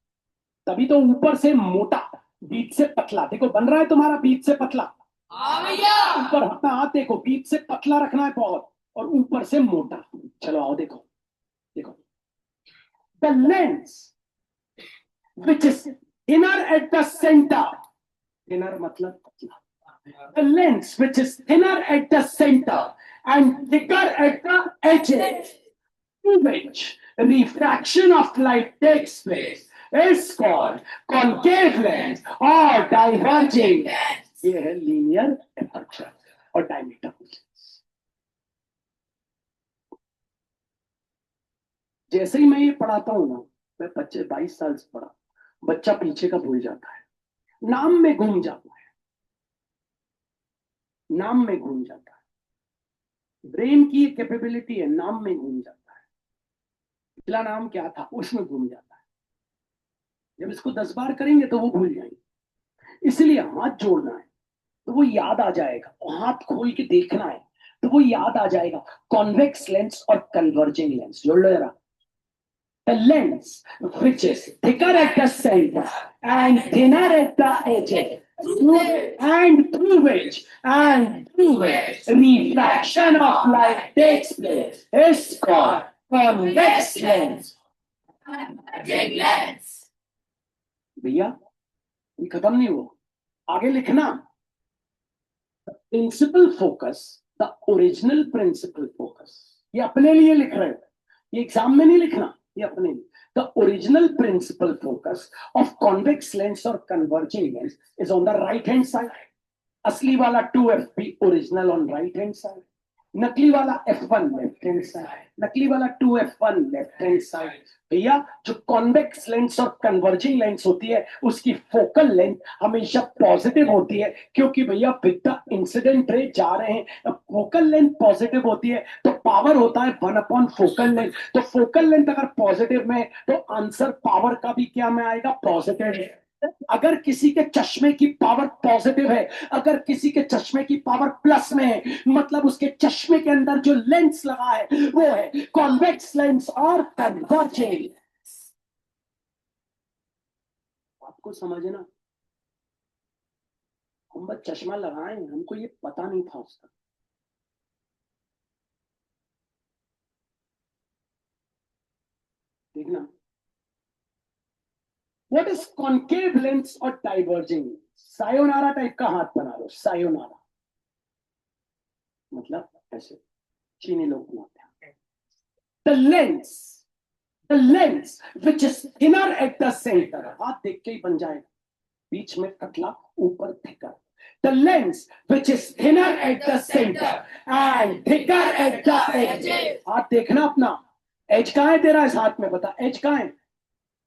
तभी तो ऊपर से मोटा, बीच से पतला। देखो बन रहा है तुम्हारा बीच से पतला। ऊपर अपना हाथ देखो, बीच से पतला रखना है बहुत, और ऊपर से मोटा। चलो आओ देखो, देखो the lens which is inner eight the centre, inner मतलब पतला, the lens which is thinner at the center and thicker at the edges, through which refraction of light takes place, is called concave lens or diverging lens. ये है लीनियर एपर्चर और डायमीटर। जैसे ही मैं ये पढ़ाता हूं ना, मैं बच्चे 22 साल से पढ़ा, बच्चा पीछे का भूल जाता है, नाम में घूम जाता है, नाम में घूम जाता है। ब्रेन की कैपेबिलिटी है, नाम में घूम जाता है, पिछला नाम क्या था उसमें घूम जाता है। जब इसको 10 बार करेंगे तो वो भूल जाएंगे। इसलिए हाथ जोड़ना है तो वो याद आ जाएगा, और हाथ खोल के देखना है तो वो याद आ जाएगा। कॉन्वेक्स लेंस और कन्वर्जिंग लेंस जोड़ लो जरा। The lens which is thicker at the center and thinner at the edges, through which refraction of light takes place, is called convex lens. Converging lens. भैया ये खत्म नहीं हुआ, आगे लिखना। Principal focus, the original principal focus, ये अपने लिए लिख रहे हो, ये एग्जाम में नहीं लिखना, ये अपने लिए। The original principal focus of convex lens और converging lens is on the right hand side. असली वाला 2f भी original on right hand side, नकली वाला f1 लेफ्ट हैंड साइड, नकली वाला 2f1 लेफ्ट हैंड साइड। भैया जो कॉन्वेक्स लेंस और कन्वर्जिंग लेंस होती है, उसकी फोकल लेंथ हमेशा पॉजिटिव होती है, क्योंकि भैया विद द इंसिडेंट रे जा रहे हैं। फोकल लेंथ पॉजिटिव होती है तो पावर होता है 1 अपॉन फोकल लेंथ। तो फोकल लेंथ अगर पॉजिटिव में, तो आंसर पावर का भी क्या में आएगा? पॉजिटिव है। अगर किसी के चश्मे की पावर पॉजिटिव है, अगर किसी के चश्मे की पावर प्लस में है, मतलब उसके चश्मे के अंदर जो लेंस लगा है वो है कॉन्वेक्स लेंस और कन्वर्जिंग। आपको समझना, हम बस चश्मा लगाए, हमको ये पता नहीं था उसका। देखना, व्हाट इज कॉन्केव लेंस और डाइवर्जिंग? सायोनारा टाइप का हाथ बना लो, सायोनारा मतलब ऐसे चीनी लोग बनाते हैं। The lens, the lens which is thinner at the centre, हाथ देख के ही बन जाएगा, बीच में पतला, ऊपर thicker. The lens which is thinner at the center and thicker at the edge. हाथ देखना अपना, एज कहाँ है तेरा इस हाथ में, बता एज कहाँ है?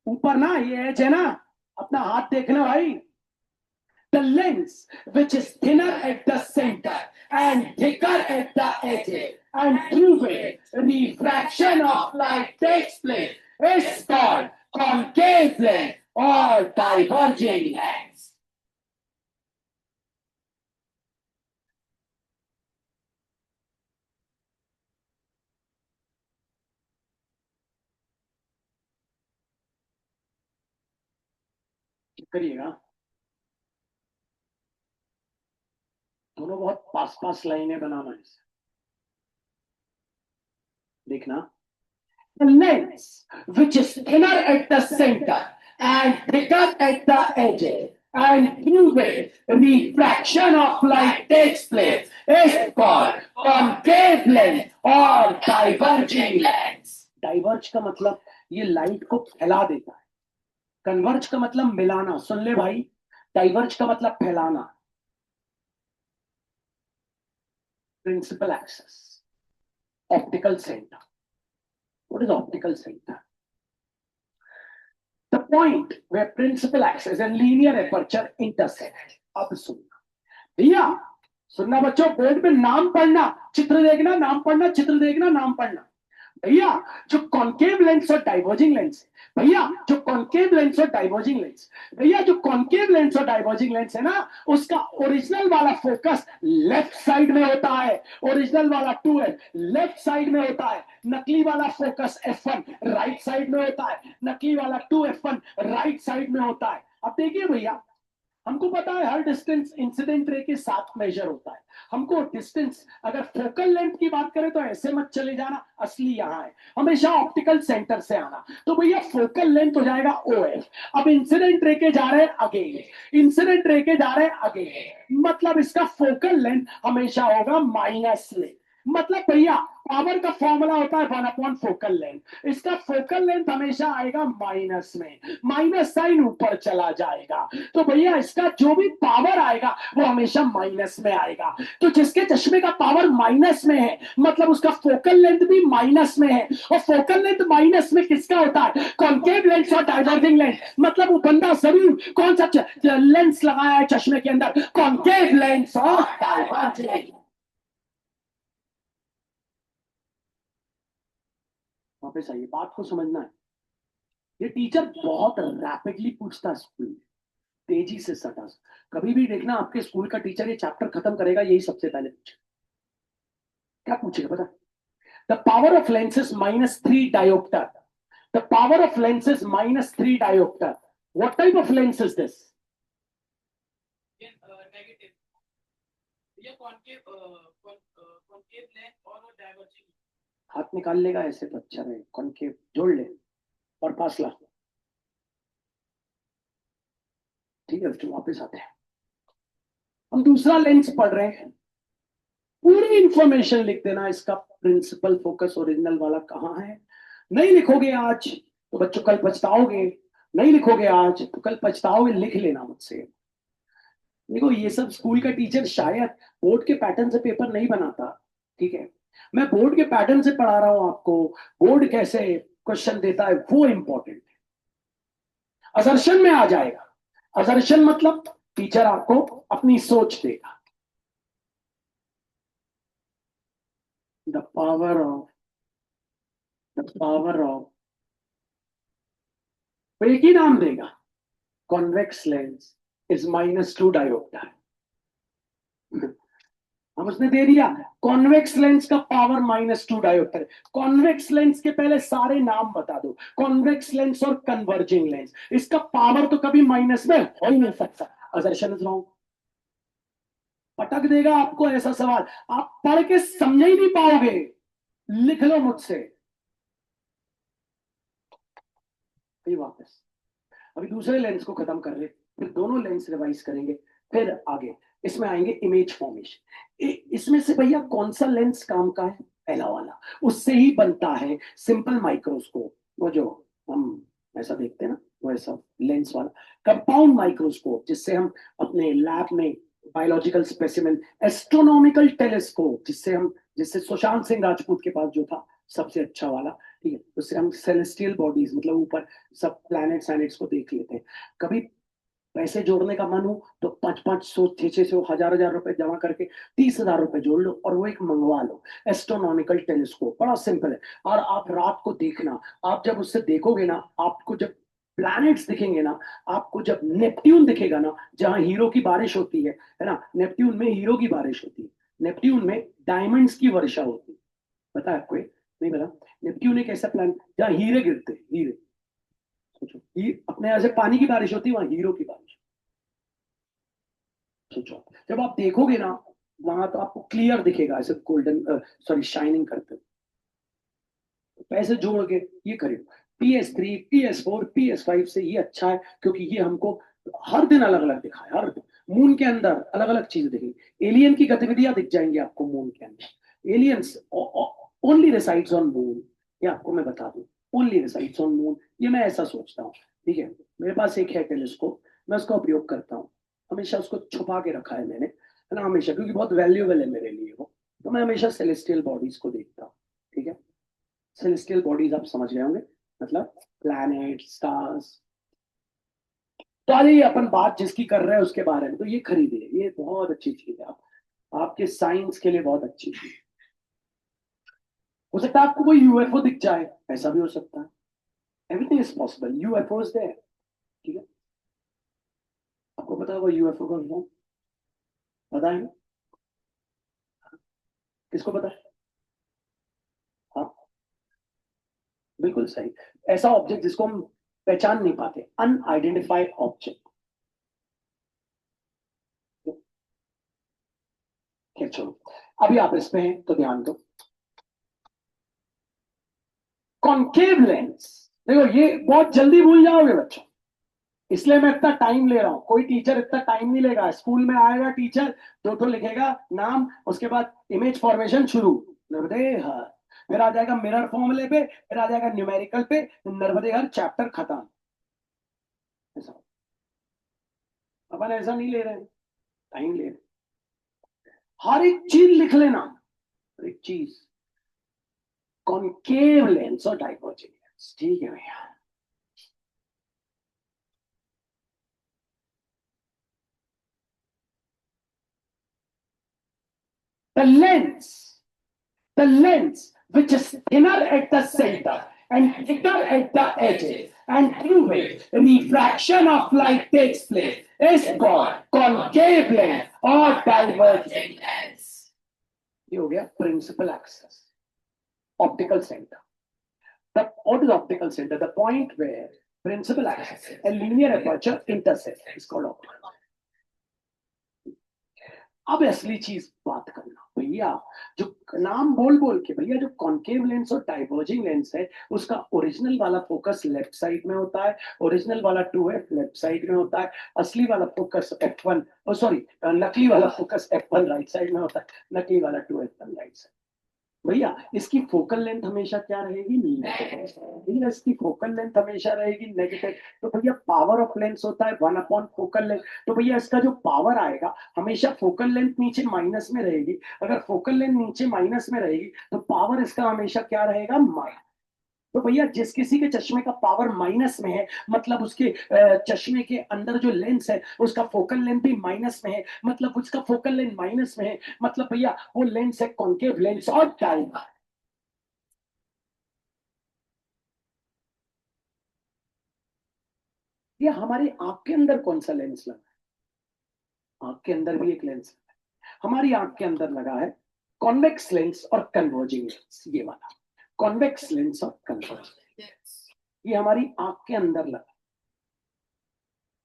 ऊपर ना, ये एज है ना, अपना हाथ देखना भाई। The lens which is thinner at the center and thicker at the edge and through which refraction of light takes place is called concave lens or diverging lens. करिएगा, दोनों बहुत पास पास लाइनें बनाना है। देखना, the lens which is thinner at the center and thicker at the edges and through which refraction of light takes place is called concave lens or diverging lens. Diverge का मतलब ये लाइट को फैला देता है, कन्वर्ज का मतलब मिलाना। सुन ले भाई, डाइवर्ज का मतलब फैलाना। Principal axis, optical centre. What is optical center? The point where principal axis and linear aperture intersect. अब सुनना भैया, सुनना बच्चों, बोर्ड पे नाम पढ़ना, चित्र देखना, नाम पढ़ना, चित्र देखना, नाम पढ़ना। भैया जो कॉन्केव लेंस और डाइवर्जिंग लेंस है, भैया जो कॉन्केव लेंस और डाइवर्जिंग लेंस, भैया जो कॉन्केव लेंस और डाइवर्जिंग लेंस है ना, उसका ओरिजिनल वाला फोकस लेफ्ट साइड में होता है, ओरिजिनल वाला 2F लेफ्ट साइड में होता है, नकली वाला फोकस F1 राइट साइड में होता है, नकली वाला 2F1 राइट साइड में होता है। अब देखिए भैया, हमको पता है हर डिस्टेंस इंसिडेंट रे के साथ मेजर होता है। हमको डिस्टेंस, अगर फोकल लेंथ की बात करें तो ऐसे मत चले जाना, असली यहाँ है, हमेशा ऑप्टिकल सेंटर से आना। तो भैया फोकल लेंथ हो जाएगा OF। अब इंसिडेंट रे के जा रहे हैं अगेन, इंसिडेंट रे के जा रहे हैं अगेन, मतलब इसका फोकल लेंथ हमेशा होगा माइनस लेंथ। मतलब भैया पावर का फॉर्मूला होता है 1 फोकल लेंथ, इसका फोकल लेंथ हमेशा आएगा माइनस में, माइनस साइन ऊपर चला जाएगा, तो भैया इसका जो भी पावर आएगा वो हमेशा माइनस में आएगा। तो जिसके चश्मे का पावर माइनस में है मतलब उसका फोकल लेंथ भी माइनस में है, और फोकल लेंथ माइनस में किसका होता है? कॉन्केव लेंस और डाइवर्जिंग लेंस। मतलब वो बंदा जरूर कौन सा लेंस लगाया है चश्मे के अंदर? कॉन्केव लेंस और डाइवर्जिंग। वापस आइए, बात को समझना है। ये टीचर बहुत रैपिडली पूछता है स्कूल में, तेजी से सटा। कभी भी देखना आपके स्कूल का टीचर ये चैप्टर खत्म करेगा, यही सबसे पहले पूछे। क्या पूछेगा पता? The power of lens is -3 dioptre. The power of lens is -3 dioptre. What type of lens is this? Negative, ये कॉन्केव लेंस और डाइवर्जिंग। हाथ निकाल लेगा ऐसे तो अच्छा रहे, कॉन्केव जोड़ ले और फासला। ठीक है, तो वापस आते हैं, हम दूसरा लेंस पढ़ रहे हैं। पूरी इंफॉर्मेशन लिख देना, इसका प्रिंसिपल फोकस ओरिजिनल वाला कहाँ है। नहीं लिखोगे आज तो बच्चों कल पछताओगे, नहीं लिखोगे आज तो कल पछताओगे, लिख लेना मुझसे। देखो ये सब स्कूल का टीचर शायद बोर्ड के पैटर्न से पेपर नहीं बनाता, ठीक है, मैं बोर्ड के पैटर्न से पढ़ा रहा हूं आपको। बोर्ड कैसे क्वेश्चन देता है वो इंपॉर्टेंट है। असर्शन में आ जाएगा, असर्शन मतलब टीचर आपको अपनी सोच देगा। The power of, the power of, तो एक ही नाम देगा, कॉन्वेक्स लेंस इज -2 डायोप्टर। हम उसने दे दिया कॉन्वेक्स लेंस का पावर -2 डायोप्टर। कॉन्वेक्स लेंस के पहले सारे नाम बता दो, कॉन्वेक्स लेंस और कन्वर्जिंग लेंस, इसका पावर तो कभी माइनस में हो ही नहीं सकता। Assertion is wrong. पटक देगा आपको ऐसा सवाल, आप पढ़ के समझ ही नहीं पाओगे। लिख लो मुझसे। फिर वापस अभी दूसरे लेंस को खत्म कर रहे, फिर दोनों लेंस रिवाइज करेंगे, फिर आगे इसमें आएंगे इमेज फॉर्मेशन। इसमें से भैया कौन सा लेंस काम का है? पहला वाला। उससे ही बनता है सिंपल माइक्रोस्कोप, वो जो हम ऐसा देखते हैं ना, वो ऐसा लेंस वाला कंपाउंड माइक्रोस्कोप, जिससे हम अपने लैब में बायोलॉजिकल स्पेसिमेन, एस्ट्रोनॉमिकल टेलीस्कोप, जिससे सुशांत सिंह राजपूत के पास जो था सबसे अच्छा वाला, ठीक है, उससे हम सेलेस्टियल बॉडीज, मतलब ऊपर सब प्लैनेट सैनेट्स को देख लेते हैं। कभी पैसे जोड़ने का मन हो तो 500 600 हजार हजार रुपए जमा करके 30,000 रुपए जोड़ लो और वो एक मंगवा लो, एस्ट्रोनॉमिकल टेलीस्कोप। बड़ा सिंपल है। और आप रात को देखना, आप जब उससे देखोगे ना, आपको जब प्लैनेट्स दिखेंगे ना, आपको जब नेपट्यून दिखेगा ना, जहां हीरो की बारिश होती है ना, नेपट्यून में हीरो की बारिश होती है, नेपट्यून में डायमंड्स की वर्षा होती है। पता है आपको? नहीं पता? नेपट्यून एक ऐसा प्लैनेट जहाँ हीरे गिरते हैं, हीरे। सोचो, अपने यहाँ से पानी की बारिश होती है, वहां हीरो की बारिश। सोचो, जब आप देखोगे ना वहां, तो आपको क्लियर दिखेगा ऐसे गोल्डन, सॉरी, शाइनिंग करते। पैसे जोड़ के ये खरीदो। PS3, PS4, PS5 से ये अच्छा है, क्योंकि ये हमको हर दिन अलग अलग दिखाए, हर दिन मून के अंदर अलग अलग चीज दिखेगी। एलियन की गतिविधियां दिख जाएंगी आपको मून के अंदर। Aliens only resides on moon, ये आपको मैं बता दूं, ओनली रिसाइड्स ऑन मून। ये मैं ऐसा सोचता हूँ, ठीक है। मेरे पास एक है टेलीस्कोप, मैं उसका उपयोग करता हूँ, हमेशा उसको छुपा के रखा है मैंने, है ना, हमेशा, क्योंकि बहुत वैल्यूएबल है मेरे लिए वो। तो मैं हमेशा सेलेस्टियल बॉडीज को देखता हूँ, ठीक है। सेलेस्टियल बॉडीज आप समझ गए होंगे, मतलब प्लैनेट, स्टार्स। तो आज ये अपन बात जिसकी कर रहे हैं उसके बारे में, तो ये खरीदिए, ये बहुत अच्छी चीज है, आप आपके साइंस के लिए बहुत अच्छी चीज। हो सकता है आपको कोई UFO दिख जाए, ऐसा भी हो सकता है। Everything is possible, UFO is there, ठीक है। आपको पता होगा UFO का फॉर्म? पता है? किसको पता है? हाँ, बिल्कुल सही। ऐसा ऑब्जेक्ट जिसको हम पहचान नहीं पाते, अनआइडेंटिफाइड ऑब्जेक्ट। खैर चलो, अभी आप इसमें हैं तो ध्यान दो। कॉन्केव लेंस, देखो ये बहुत जल्दी भूल जाओगे बच्चों, इसलिए मैं इतना टाइम ले रहा हूं। कोई टीचर इतना टाइम नहीं लेगा। स्कूल में आएगा टीचर, दो तो लिखेगा नाम, उसके बाद इमेज फॉर्मेशन शुरू, नर्मदे हर, फिर आ जाएगा मिरर फॉर्मूले पे, फिर आ जाएगा न्यूमेरिकल पे, नर्मदे हर चैप्टर खत्म। ऐसा अपन ऐसा नहीं ले रहे हैं, टाइम ले रहे हैं। हर एक चीज लिख लेना, हर एक चीज। कॉन्केव लेंस और डाइवर्जिंग लेंस, ठीक है भैया। The lens which is thinner at the center and thicker at the edges, and through which refraction of light takes place, is called concave lens or diverging lens. ये हो गया principal axis, optical center. What is optical center? The point where principal axis and linear aperture intersect is called optical. अब असली चीज बात करना भैया, जो नाम बोल बोल के भैया, जो कॉन्केव लेंस और डाइवर्जिंग लेंस है, उसका ओरिजिनल वाला फोकस लेफ्ट साइड में होता है, ओरिजिनल वाला 2f लेफ्ट साइड में होता है, असली वाला फोकस f1, सॉरी, नकली वाला फोकस f1 राइट साइड में होता है, नकली वाला 2f1 राइट साइड। भैया इसकी फोकल लेंथ हमेशा क्या रहेगी? नेगेटिव। इसकी फोकल लेंथ हमेशा रहेगी नेगेटिव। तो भैया पावर ऑफ लेंस होता है 1 अपॉन फोकल लेंथ। तो भैया इसका जो पावर आएगा, हमेशा फोकल लेंथ नीचे माइनस में रहेगी। अगर फोकल लेंथ नीचे माइनस में रहेगी तो पावर इसका हमेशा क्या रहेगा? माइनस। तो भैया जिस किसी के चश्मे का पावर माइनस में है, मतलब उसके चश्मे के अंदर जो लेंस है उसका फोकल लेंथ भी माइनस में है, मतलब उसका फोकल लेंथ माइनस में है, मतलब भैया वो लेंस है कॉन्केव लेंस और डाइवर्जिंग। ये हमारी आंख के अंदर कौन सा लेंस लगा है? आंख के अंदर भी एक लेंस है। हमारी आंख के अंदर लगा है कॉन्वेक्स लेंस और कन्वर्जिंग लेंस। ये वाला कॉन्वेक्स लेंस और कन्वर्जिंग लेंस, ये हमारी आंख के अंदर लगा,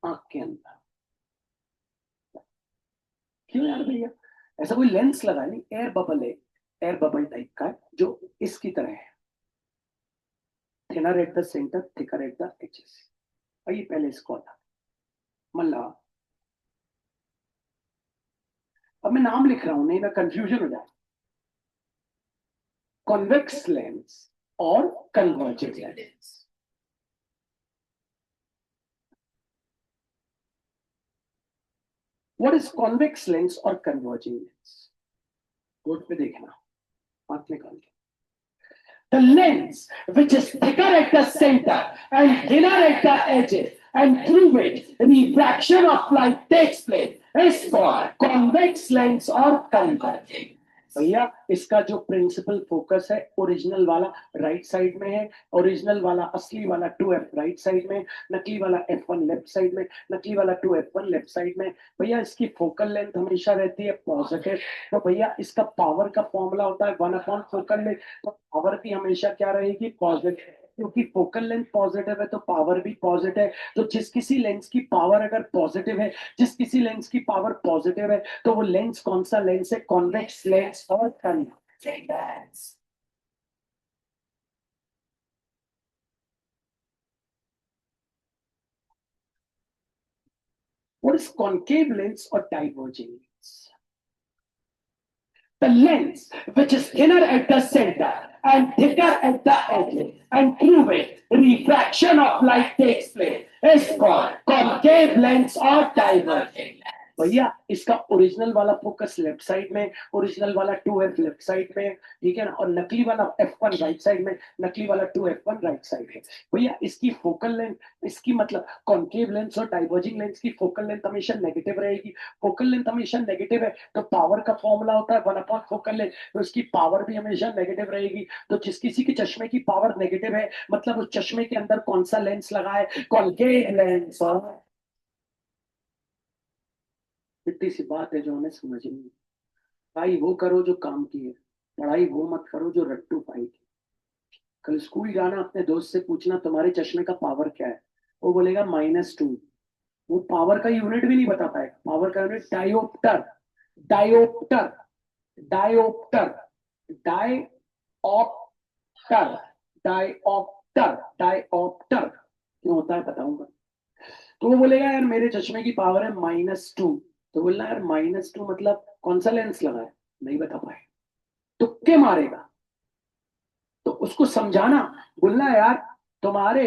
आंख के अंदर। क्यों यार भैया? ऐसा कोई लेंस लगा नहीं, एयर बबल है, एयर बबल टाइप का है जो इसकी तरह है, thinner at the centre, thicker at the edges. आइए पहले इसको हटा, मल्ला। अब मैं नाम लिख रहा हूं, नहीं ना कंफ्यूजन हो जाए। कॉन्वेक्स लेंस और converging lens. What is convex lens और कन्वर्जिंग लेंस? बोर्ड पे देखना, हाथ निकाल के। The lens, which is thicker at the center and thinner at the edges, and through which refraction of light takes place, is called convex lens or converging। भैया इसका जो प्रिंसिपल फोकस है, ओरिजिनल वाला राइट साइड में है, ओरिजिनल वाला असली वाला 2f राइट साइड में, नकली वाला f1 लेफ्ट साइड में, नकली वाला 2f1 लेफ्ट साइड में। भैया इसकी फोकल लेंथ हमेशा रहती है पॉजिटिव, तो भैया इसका पावर का फॉर्मूला होता है 1 अपॉन फोकल लेंथ, तो पावर भी हमेशा क्या रहेगी? पॉजिटिव, क्योंकि फोकल लेंथ पॉजिटिव है तो पावर भी पॉजिटिव है। तो जिस किसी लेंस की पावर अगर पॉजिटिव है, जिस किसी लेंस की पावर पॉजिटिव है, तो वो लेंस कौन सा लेंस है? कॉन्वेक्स लेंस और convex lens. What is concave lens or diverging lens? The lens which is thinner at the center and thicker at the edges, and through which refraction of light takes place, is called concave lens or diverging lens। भैया इसका ओरिजिनल वाला फोकस लेफ्ट साइड में, ओरिजिनल वाला 2f लेफ्ट साइड में, ठीक है ना, और नकली वाला f1 राइट साइड में, नकली वाला 2f1 राइट साइड में। भैया इसकी फोकल लेंथ, इसकी मतलब कॉन्केव लेंस और डाइवर्जिंग लेंस की फोकल लेंथ हमेशा नेगेटिव रहेगी। फोकल लेंथ हमेशा नेगेटिव है तो पावर का फॉर्मूला होता है 1 अपॉन फोकल लेंथ, तो इसकी पावर भी हमेशा नेगेटिव रहेगी। तो जिस किसी के चश्मे की पावर नेगेटिव है, मतलब उस चश्मे के अंदर कौन सा लेंस लगा है? Concave lens. और इतनी सी बात है जो हमें समझ नहीं। पढ़ाई वो करो जो काम की है, पढ़ाई वो मत करो जो रट्टू पाई की। कल स्कूल जाना, अपने दोस्त से पूछना तुम्हारे चश्मे का पावर क्या है, वो बोलेगा -2। वो पावर का यूनिट भी नहीं बता पाएगा। पावर का unit dioptre, dioptre, dioptre, dioptre, dioptre, dioptre क्यों होता है बताऊंगा। तो वो बोलेगा यार मेरे चश्मे की पावर है -2, तो बोलना यार -2 मतलब कौन सा लेंस लगा है? नहीं बता पाए, तुक्के मारेगा। तो उसको समझाना, बोलना यार तुम्हारे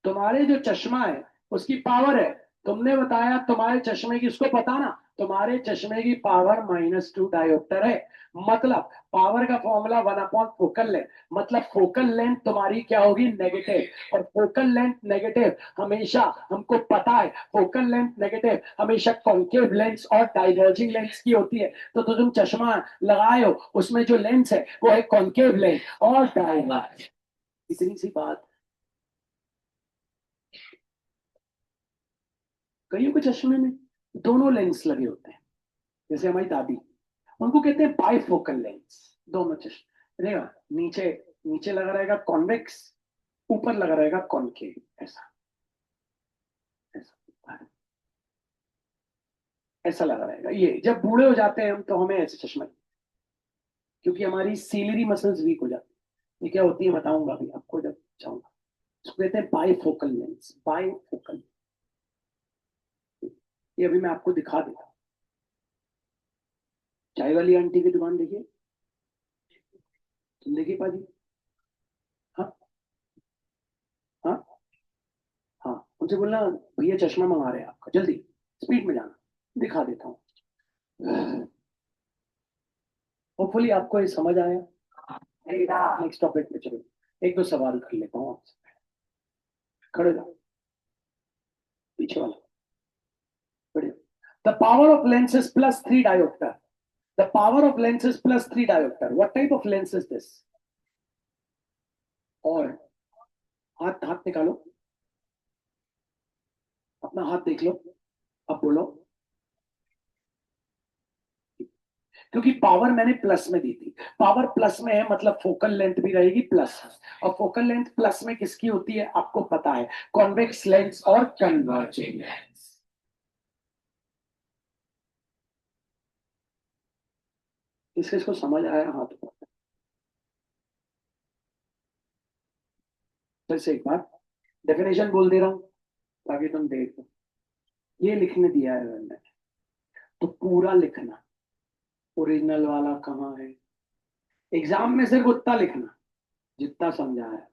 तुम्हारे जो चश्मा है उसकी पावर है, तुमने बताया तुम्हारे चश्मे की, उसको पता ना तुम्हारे चश्मे की पावर -2 डायोप्टर है। मतलब पावर का फॉर्मूला 1 अपॉन फोकल लेंथ, मतलब फोकल लेंथ तुम्हारी क्या होगी? नेगेटिव। और फोकल लेंथ नेगेटिव हमेशा, हमको पता है फोकल लेंथ नेगेटिव हमेशा कॉन्केव लेंस और डाइवर्जिंग लेंस की होती है। तो तुम चश्मा लगाए हो, उसमें जो लेंस है वो है कॉन्केव लेंस और डाइवर्ज। इतनी सी बात। कईयों के चश्मे में दोनों लेंस लगे होते हैं, जैसे हमारी दादी, उनको कहते हैं बाइफोकल लेंस। दोनों चश्मे रहेगा, नीचे नीचे लगा रहेगा कॉन्वेक्स, ऊपर लगा रहेगा कॉन्केव, ऐसा ऐसा ऐसा लगा रहेगा। ये जब बूढ़े हो जाते हैं हम तो हमें ऐसे चश्मा, क्योंकि हमारी सीलरी मसल्स वीक हो जाती है। ये क्या होती है बताऊंगा अभी आपको जब चाहूंगा। इसको कहते हैं बाइफोकल लेंस, बाइफोकल। ये अभी मैं आपको दिखा देता हूँ। चाय वाली आंटी की दुकान देखिए, तुम देखिए पाजी। हाँ हाँ हाँ, उनसे बोलना भैया चश्मा मंगा रहे हैं आपका, जल्दी स्पीड में जाना। दिखा देता हूँ, होपफुली आपको ये समझ आया। नेक्स्ट टॉपिक पे चलो, एक दो सवाल कर लेता हूँ आपसे। खड़े जाओ, पीछे वाला बढ़िया। The power of lens is +3 diopter। The power of lens is +3 diopter। What type of lens is this? और हाथ हाथ निकालो, अपना हाथ देख लो, अब बोलो। क्योंकि पावर मैंने प्लस में दी थी, पावर प्लस में है मतलब फोकल लेंथ भी रहेगी प्लस, और फोकल लेंथ प्लस में किसकी होती है आपको पता है? कॉन्वेक्स लेंस और कन्वर्जिंग लेंस। किस किस को समझ आया हाथ उठाओ। फिर से एक बार डेफिनेशन बोल दे रहा हूं ताकि तुम देखो। ये लिखने दिया है मैंने, तो पूरा लिखना, ओरिजिनल वाला कहाँ है। एग्जाम में सिर्फ उतना लिखना जितना समझा है।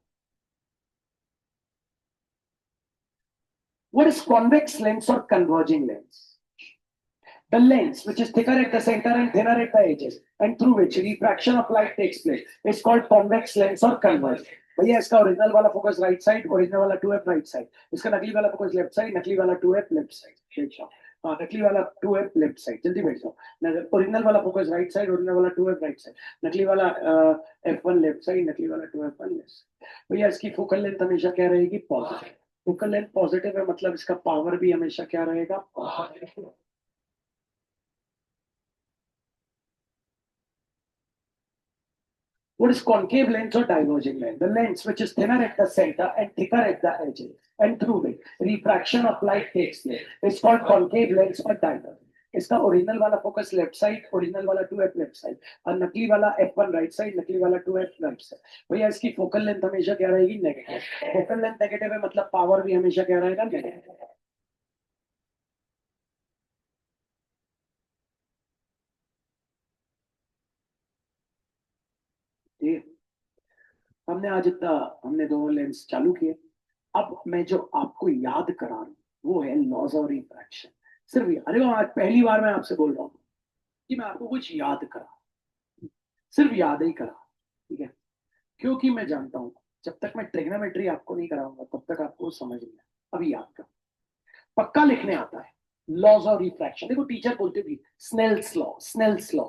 What is convex lens or converging lens? The lens which is thicker at the center and thinner at the edges and through which refraction of light takes place is called convex lens or converging. भैया इसका ओरिजिनल वाला फोकस राइट साइड, ओरिजिनल वाला 2f राइट साइड, इसका नकली वाला फोकस लेफ्ट साइड, नकली वाला 2f लेफ्ट साइड। बैठ जाओ। हाँ, नकली वाला 2f लेफ्ट साइड, जल्दी बैठ जाओ। ओरिजिनल वाला फोकस राइट साइड, ओरिजिनल वाला 2f राइट साइड, नकली वाला f1 लेफ्ट साइड, नकली वाला 2f1 लेफ्ट साइड। भैया इसकी फोकल लेंथ हमेशा क्या रहेगी? पॉजिटिव। फोकल लेंथ पॉजिटिव है मतलब इसका पावर भी हमेशा क्या रहेगा? Positive. What is concave lens or diverging lens? The lens which is thinner at the center and thicker at the edges, and through which refraction of light takes place, is called concave lens or diverging. इसका ओरिजिनल वाला फोकस लेफ्ट साइड, ओरिजिनल वाला 2f लेफ्ट साइड, और नकली वाला f1 राइट साइड, नकली वाला 2f राइट साइड। भैया इसकी फोकल लेंथ हमेशा क्या रहेगी? नेगेटिव। फोकल लेंथ नेगेटिव है मतलब पावर भी हमेशा क्या रहेगा? नेगेटिव। हमने आज इतना, हमने दोनों लेंस चालू किए। अब मैं जो आपको याद करा रहा हूं वो है लॉज ऑफ रिफ्रैक्शन। सिर्फ अरे आज पहली बार मैं आपसे बोल रहा हूँ कि मैं आपको कुछ याद करा, सिर्फ याद ही करा, ठीक है? क्योंकि मैं जानता हूं जब तक मैं ट्रिग्नोमेट्री आपको नहीं कराऊंगा तब तक आपको समझ नहीं आया। अभी याद करो, पक्का लिखने आता है लॉज ऑफ रिफ्रैक्शन। देखो टीचर बोलते भी स्नेल्स लॉ, स्नेल्स लॉ।